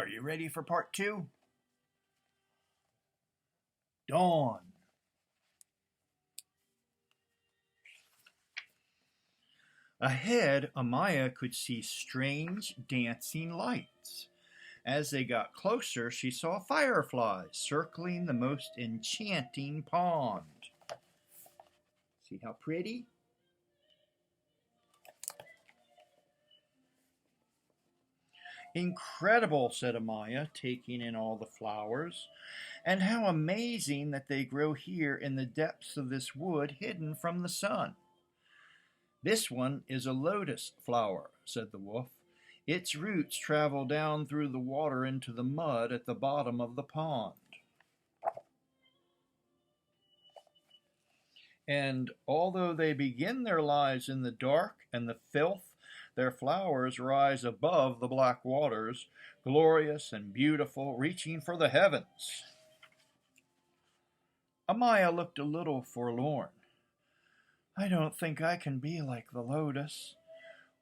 Are you ready for part two? Dawn. Ahead, Amaya could see strange dancing lights. As they got closer, she saw fireflies circling the most enchanting pond. See how pretty? Incredible, said Amaya, taking in all the flowers. And how amazing that they grow here in the depths of this wood hidden from the sun. This one is a lotus flower, said the wolf. Its roots travel down through the water into the mud at the bottom of the pond. And although they begin their lives in the dark and the filth, their flowers rise above the black waters, glorious and beautiful, reaching for the heavens. Amaya looked a little forlorn. I don't think I can be like the lotus.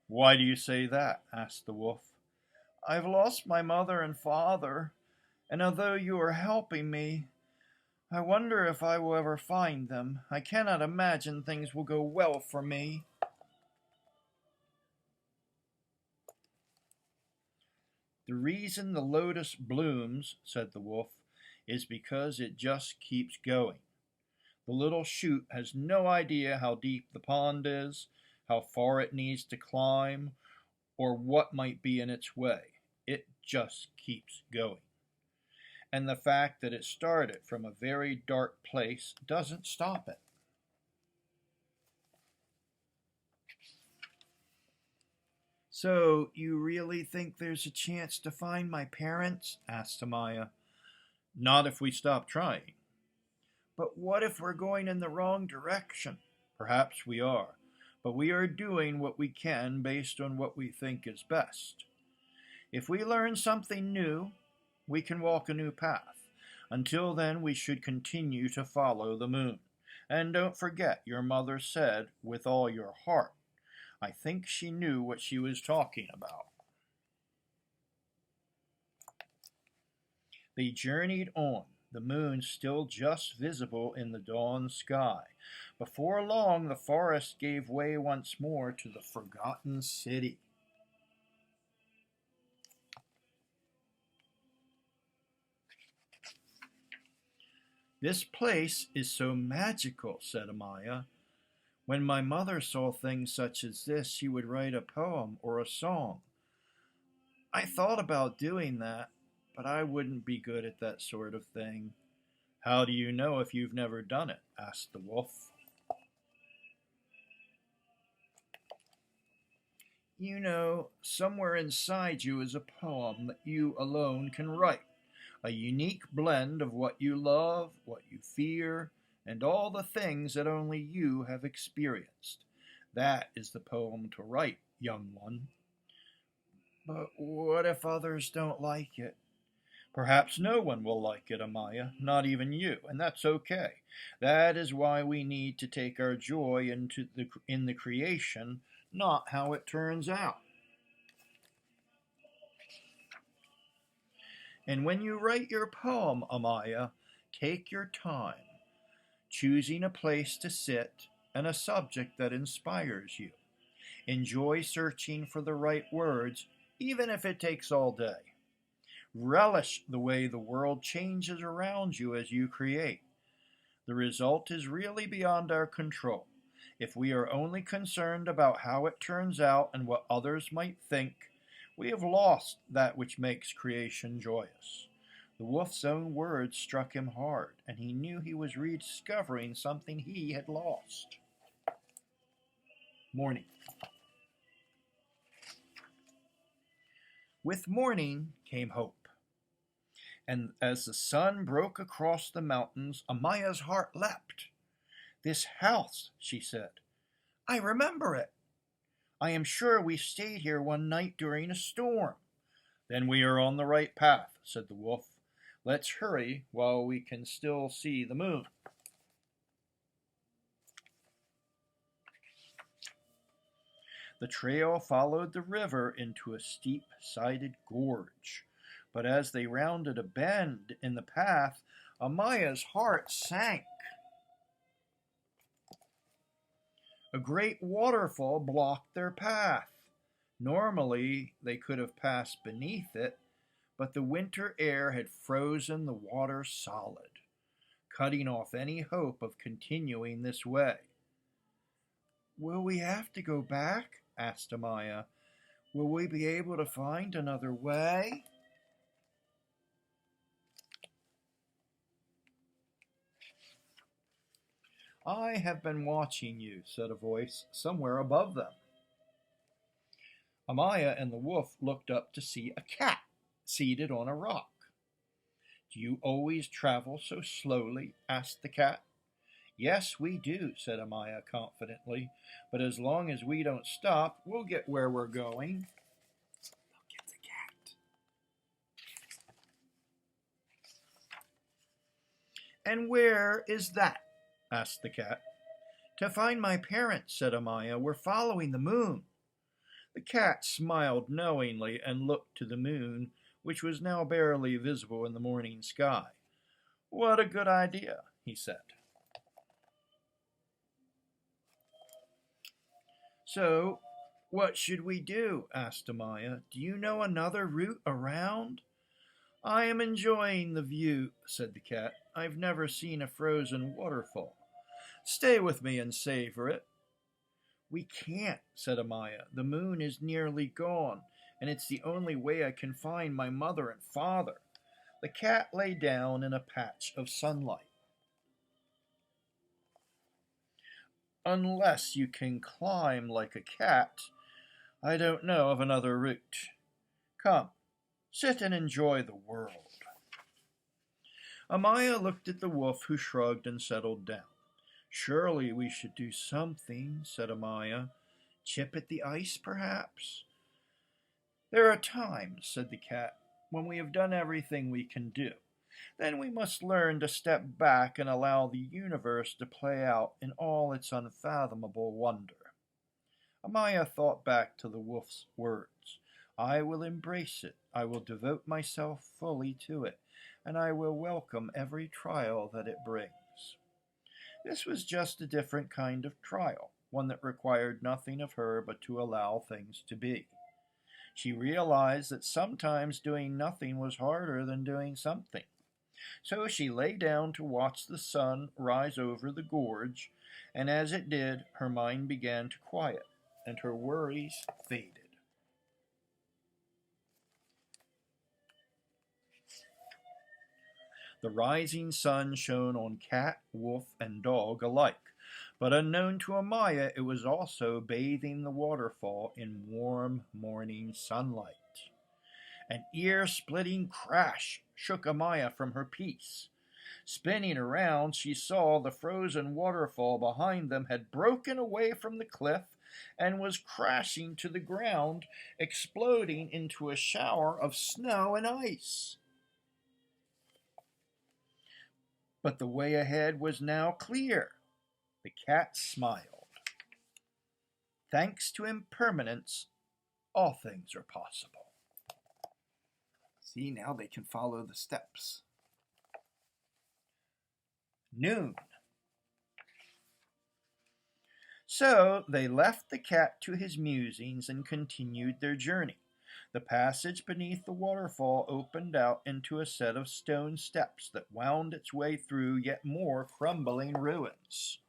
Why do you say that? Asked the wolf. I've lost my mother and father, and although you are helping me, I wonder if I will ever find them. I cannot imagine things will go well for me. The reason the lotus blooms, said the wolf, is because it just keeps going. The little shoot has no idea how deep the pond is, how far it needs to climb, or what might be in its way. It just keeps going. And the fact that it started from a very dark place doesn't stop it. So, you really think there's a chance to find my parents? Asked Amaya. Not if we stop trying. But what if we're going in the wrong direction? Perhaps we are, but we are doing what we can based on what we think is best. If we learn something new, we can walk a new path. Until then, we should continue to follow the moon. And don't forget, your mother said, with all your heart. I think she knew what she was talking about. They journeyed on, the moon still just visible in the dawn sky. Before long, the forest gave way once more to the forgotten city. This place is so magical, said Amaya. When my mother saw things such as this, she would write a poem or a song. I thought about doing that, but I wouldn't be good at that sort of thing. How do you know if you've never done it? Asked the wolf. You know, somewhere inside you is a poem that you alone can write. A unique blend of what you love, what you fear, and all the things that only you have experienced. That is the poem to write, young one. But what if others don't like it? Perhaps no one will like it, Amaya, not even you, and that's okay. That is why we need to take our joy in the creation, not how it turns out. And when you write your poem, Amaya, take your time, choosing a place to sit and a subject that inspires you. Enjoy searching for the right words, even if it takes all day. Relish the way the world changes around you as you create. The result is really beyond our control. If we are only concerned about how it turns out and what others might think, we have lost that which makes creation joyous. The wolf's own words struck him hard, and he knew he was rediscovering something he had lost. Morning. With morning came hope. And as the sun broke across the mountains, Amaya's heart leapt. This house, she said. I remember it. I am sure we stayed here one night during a storm. Then we are on the right path, said the wolf. Let's hurry while we can still see the moon. The trail followed the river into a steep-sided gorge. But as they rounded a bend in the path, Amaya's heart sank. A great waterfall blocked their path. Normally, they could have passed beneath it, but the winter air had frozen the water solid, cutting off any hope of continuing this way. "Will we have to go back?" asked Amaya. "Will we be able to find another way?" "I have been watching you," said a voice somewhere above them. Amaya and the wolf looked up to see a cat seated on a rock. "Do you always travel so slowly?" asked the cat. "Yes, we do," said Amaya confidently. "But as long as we don't stop, we'll get where we're going." Look at the cat. "And where is that?" asked the cat. "To find my parents," said Amaya. "We're following the moon." The cat smiled knowingly and looked to the moon, which was now barely visible in the morning sky. "What a good idea," he said. "So, what should we do?" asked Amaya. "Do you know another route around?" "I am enjoying the view," said the cat. "I've never seen a frozen waterfall. Stay with me and savor it." "We can't," said Amaya. "The moon is nearly gone, and it's the only way I can find my mother and father." The cat lay down in a patch of sunlight. "Unless you can climb like a cat, I don't know of another route. Come, sit and enjoy the world." Amaya looked at the wolf, who shrugged and settled down. "Surely we should do something," said Amaya. "Chip at the ice, perhaps?" "There are times," said the cat, "when we have done everything we can do. Then we must learn to step back and allow the universe to play out in all its unfathomable wonder." Amaya thought back to the wolf's words. "I will embrace it. I will devote myself fully to it, and I will welcome every trial that it brings." This was just a different kind of trial, one that required nothing of her but to allow things to be. She realized that sometimes doing nothing was harder than doing something. So she lay down to watch the sun rise over the gorge, and as it did, her mind began to quiet, and her worries faded. The rising sun shone on cat, wolf, and dog alike, but unknown to Amaya, it was also bathing the waterfall in warm morning sunlight. An ear-splitting crash shook Amaya from her peace. Spinning around, she saw the frozen waterfall behind them had broken away from the cliff and was crashing to the ground, exploding into a shower of snow and ice. But the way ahead was now clear. The cat smiled. Thanks to impermanence, all things are possible. See, now they can follow the steps. Noon. So they left the cat to his musings and continued their journey. The passage beneath the waterfall opened out into a set of stone steps that wound its way through yet more crumbling ruins.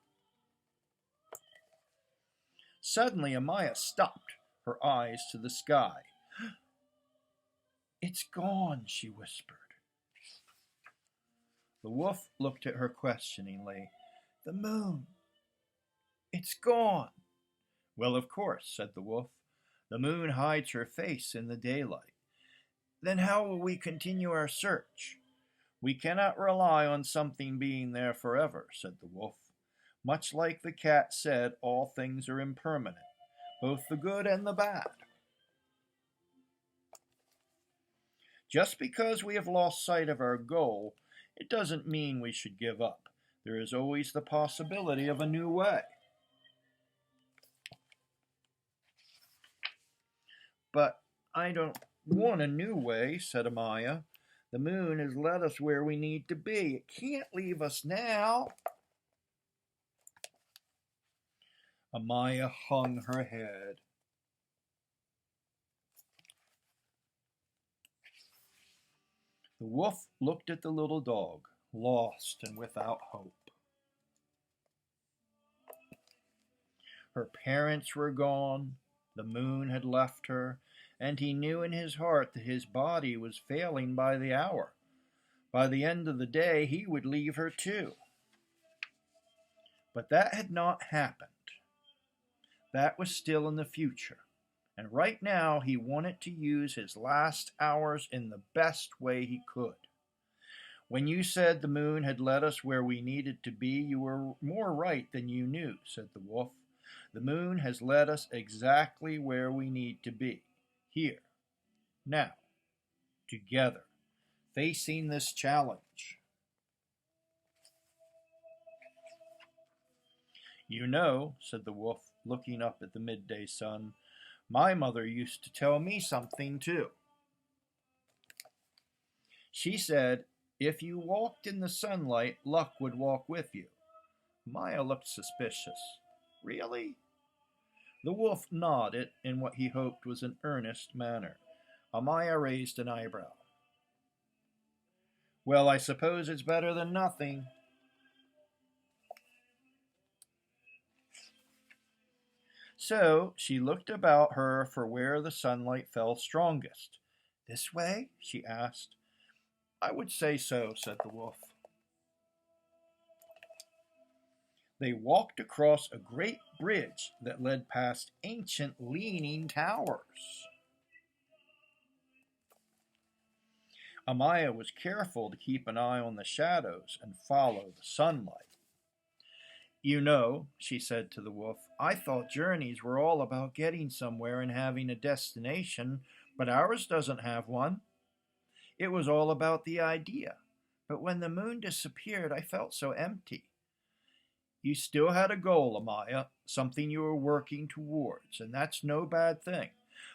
Suddenly Amaya stopped, her eyes to the sky. "It's gone," she whispered. The wolf looked at her questioningly. "The moon. It's gone." "Well, of course," said the wolf. "The moon hides her face in the daylight." "Then how will we continue our search?" "We cannot rely on something being there forever," said the wolf. "Much like the cat said, all things are impermanent, both the good and the bad. Just because we have lost sight of our goal, it doesn't mean we should give up. There is always the possibility of a new way." "But I don't want a new way, said Amaya. The moon has led us where we need to be. It can't leave us now. Amaya hung her head. The wolf looked at the little dog, lost and without hope. Her parents were gone, the moon had left her, and he knew in his heart that his body was failing by the hour. By the end of the day, he would leave her too. But that had not happened. That was still in the future. And right now, he wanted to use his last hours in the best way he could. When you said the moon had led us where we needed to be, you were more right than you knew, said the wolf. The moon has led us exactly where we need to be. Here, now, together, facing this challenge. You know, said the wolf, looking up at the midday sun, my mother used to tell me something too. She said, if you walked in the sunlight, luck would walk with you. Maya looked suspicious. Really? The wolf nodded in what he hoped was an earnest manner. Amaya raised an eyebrow. Well, I suppose it's better than nothing. So she looked about her for where the sunlight fell strongest. This way? She asked. I would say so, said the wolf. They walked across a great bridge that led past ancient leaning towers. Amaya was careful to keep an eye on the shadows and follow the sunlight. You know, she said to the wolf, I thought journeys were all about getting somewhere and having a destination, but ours doesn't have one. It was all about the idea. But when the moon disappeared, I felt so empty. You still had a goal, Amaya, something you were working towards, and that's no bad thing.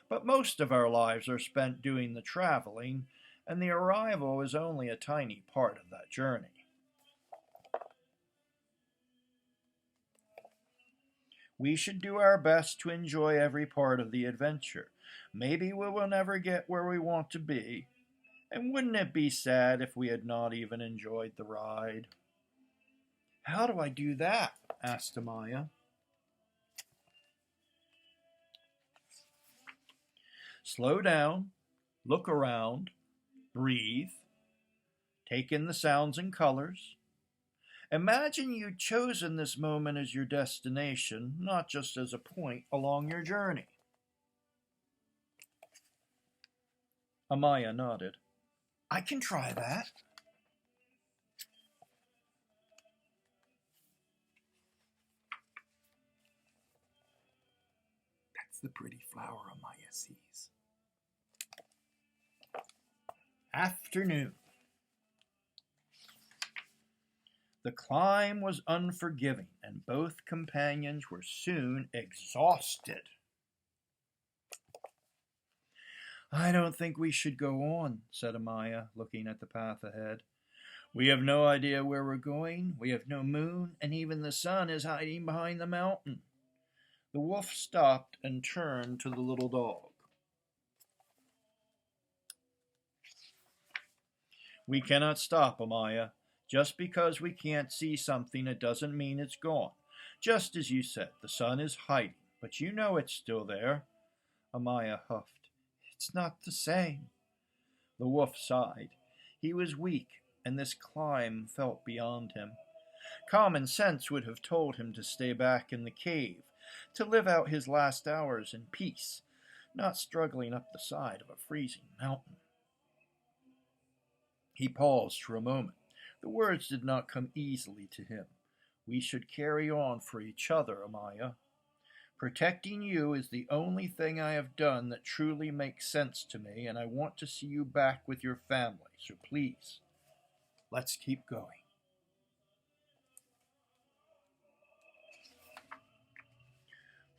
But most of our lives are spent doing the traveling, and the arrival is only a tiny part of that journey. We should do our best to enjoy every part of the adventure. Maybe we will never get where we want to be, and wouldn't it be sad if we had not even enjoyed the ride? How do I do that? Asked Amaya. Slow down, look around, breathe, take in the sounds and colors. Imagine you'd chosen this moment as your destination, not just as a point along your journey. Amaya nodded. I can try that. That's the pretty flower Amaya sees. Afternoon. The climb was unforgiving, and both companions were soon exhausted. I don't think we should go on, said Amaya, looking at the path ahead. We have no idea where we're going, we have no moon, and even the sun is hiding behind the mountain. The wolf stopped and turned to the little dog. We cannot stop, Amaya. Just because we can't see something, it doesn't mean it's gone. Just as you said, the sun is hiding, but you know it's still there. Amaya huffed. It's not the same. The wolf sighed. He was weak, and this climb felt beyond him. Common sense would have told him to stay back in the cave, to live out his last hours in peace, not struggling up the side of a freezing mountain. He paused for a moment. The words did not come easily to him. We should carry on for each other, Amaya. Protecting you is the only thing I have done that truly makes sense to me, and I want to see you back with your family, so please, let's keep going.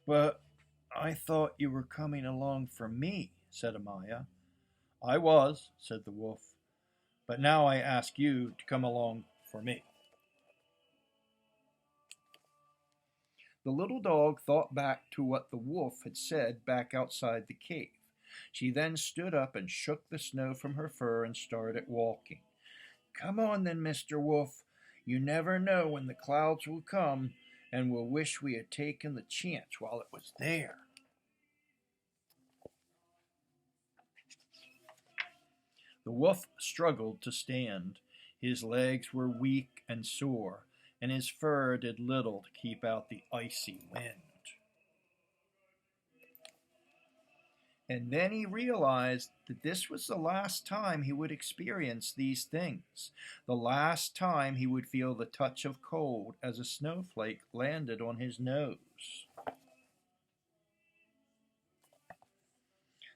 But I thought you were coming along for me, said Amaya. I was, said the wolf, but now I ask you to come along for me. The little dog thought back to what the wolf had said back outside the cave. She then stood up and shook the snow from her fur and started walking. Come on then, Mr. Wolf. You never know when the clouds will come, and we'll wish we had taken the chance while it was there. The wolf struggled to stand. His legs were weak and sore, and his fur did little to keep out the icy wind. And then he realized that this was the last time he would experience these things, the last time he would feel the touch of cold as a snowflake landed on his nose.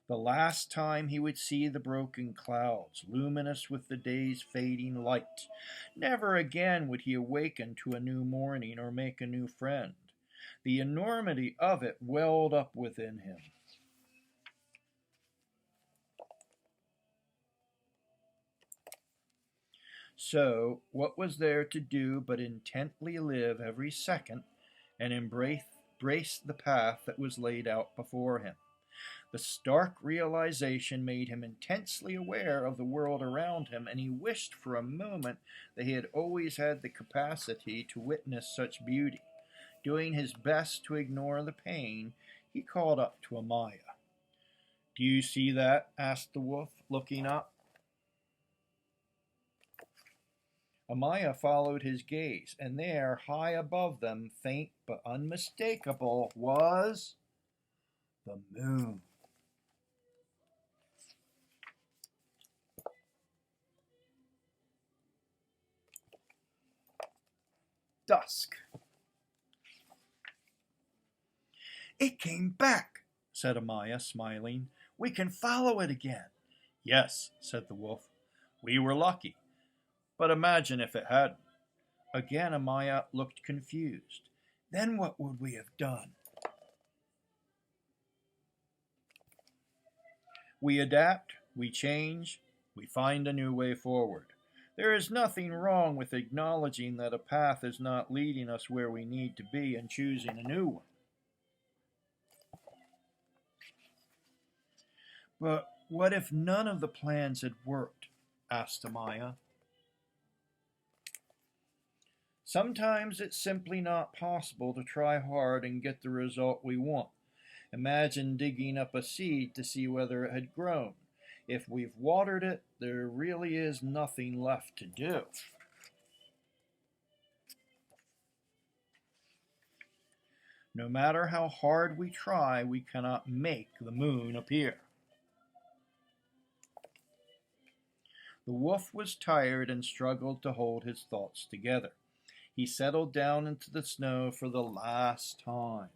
The last time he would see the broken clouds, luminous with the day's fading light. Never again would he awaken to a new morning or make a new friend. The enormity of it welled up within him. So, what was there to do but intently live every second and embrace the path that was laid out before him? The stark realization made him intensely aware of the world around him, and he wished for a moment that he had always had the capacity to witness such beauty. Doing his best to ignore the pain, he called up to Amaya. Do you see that? Asked the wolf, looking up. Amaya followed his gaze, and there, high above them, faint but unmistakable, was the moon. Dusk. It came back, said Amaya, smiling. We can follow it again. Yes, said the wolf. We were lucky. But imagine if it hadn't. Again Amaya looked confused. Then what would we have done? We adapt, we change, we find a new way forward. There is nothing wrong with acknowledging that a path is not leading us where we need to be and choosing a new one. But what if none of the plans had worked? Asked Amaya. Sometimes it's simply not possible to try hard and get the result we want. Imagine digging up a seed to see whether it had grown. If we've watered it, there really is nothing left to do. No matter how hard we try, we cannot make the moon appear. The wolf was tired and struggled to hold his thoughts together. He settled down into the snow for the last time.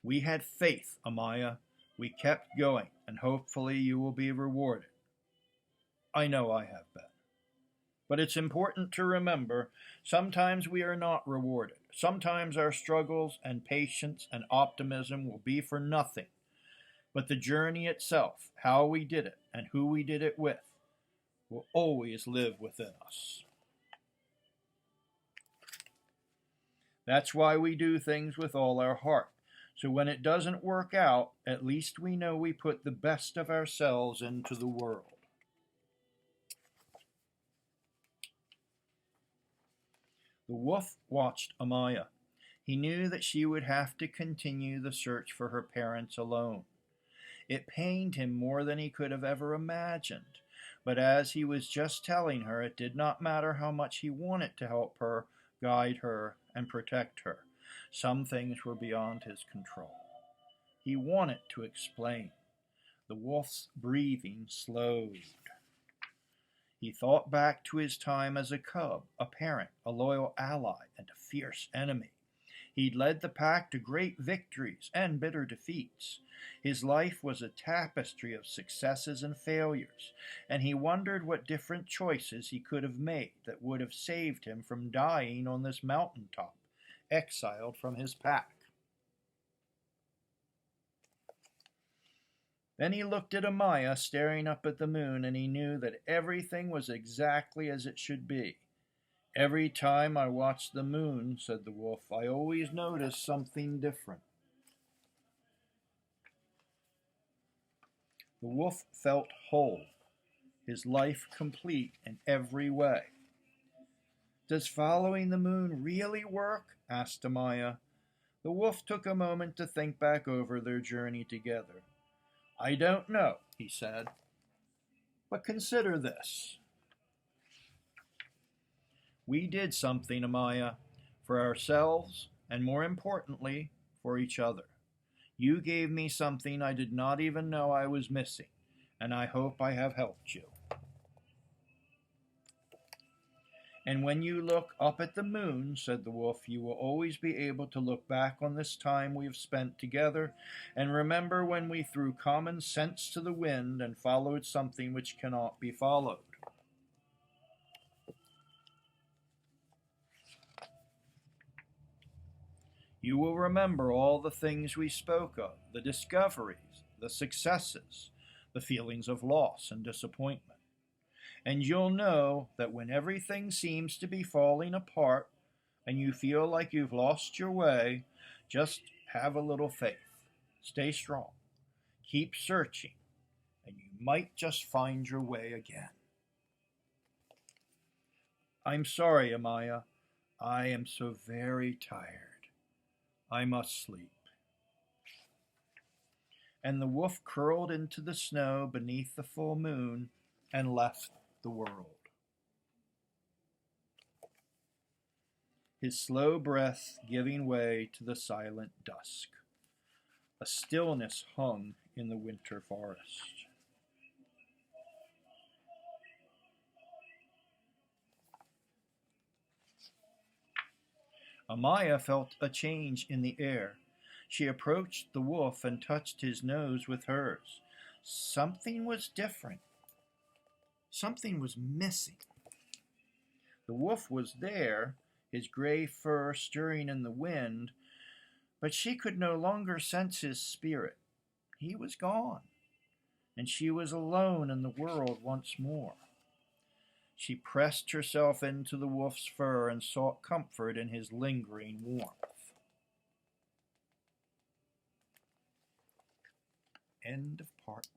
We had faith, Amaya. We kept going, and hopefully you will be rewarded. I know I have been. But it's important to remember, sometimes we are not rewarded. Sometimes our struggles and patience and optimism will be for nothing. But the journey itself, how we did it, and who we did it with, will always live within us. That's why we do things with all our heart. So when it doesn't work out, at least we know we put the best of ourselves into the world. The wolf watched Amaya. He knew that she would have to continue the search for her parents alone. It pained him more than he could have ever imagined. But as he was just telling her, it did not matter how much he wanted to help her, guide her, and protect her. Some things were beyond his control. He wanted to explain. The wolf's breathing slowed. He thought back to his time as a cub, a parent, a loyal ally, and a fierce enemy. He'd led the pack to great victories and bitter defeats. His life was a tapestry of successes and failures, and he wondered what different choices he could have made that would have saved him from dying on this mountaintop, exiled from his pack. Then he looked at Amaya staring up at the moon, and he knew that everything was exactly as it should be. "Every time I watch the moon," said the wolf, "I always notice something different." The wolf felt whole, his life complete in every way. "Does following the moon really work?" asked Amaya. The wolf took a moment to think back over their journey together. "I don't know," he said, "but consider this. We did something, Amaya, for ourselves and, more importantly, for each other. You gave me something I did not even know I was missing, and I hope I have helped you. And when you look up at the moon," said the wolf, "you will always be able to look back on this time we have spent together and remember when we threw common sense to the wind and followed something which cannot be followed. You will remember all the things we spoke of, the discoveries, the successes, the feelings of loss and disappointment. And you'll know that when everything seems to be falling apart and you feel like you've lost your way, just have a little faith. Stay strong. Keep searching, and you might just find your way again." "I'm sorry, Amaya. I am so very tired. I must sleep." And the wolf curled into the snow beneath the full moon and left the world. His slow breath giving way to the silent dusk. A stillness hung in the winter forest. Amaya felt a change in the air. She approached the wolf and touched his nose with hers. Something was different. Something was missing. The wolf was there, his gray fur stirring in the wind, but she could no longer sense his spirit. He was gone, and she was alone in the world once more. She pressed herself into the wolf's fur and sought comfort in his lingering warmth. End of part